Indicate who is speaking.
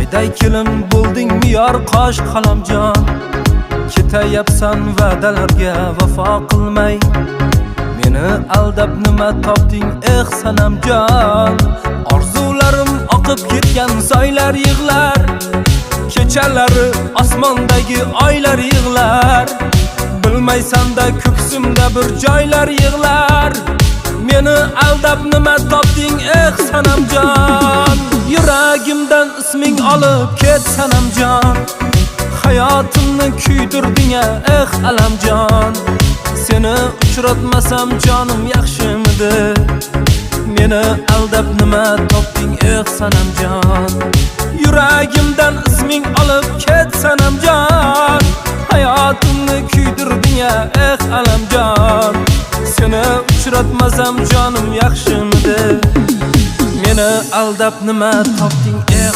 Speaker 1: Ayday kelin bo'ldingmi yor qosh qalamjon, ketayapsan va'dalarga vafo qilmay. Meni aldab nima topding sanamjon? Orzularim oqib ketgan soylar yig'lar, kechalari osmondagi oylar yig'lar. Bilmaysan-da ko'ksimda bir joylar yig'lar. Meni aldab nima topding sanamjon? Yuragimdan isming olib ket sanamjon, hayotimni kuydirding alamjon. Seni uchratmasam jonim yaxshimidi? Meni aldab nima topding sanamjon? Yuragimdan isming olib ket sanamjon, hayotimni kuydirding alamjon. Seni uchratmasam jonim yaxshimidi? Meni aldab nima topding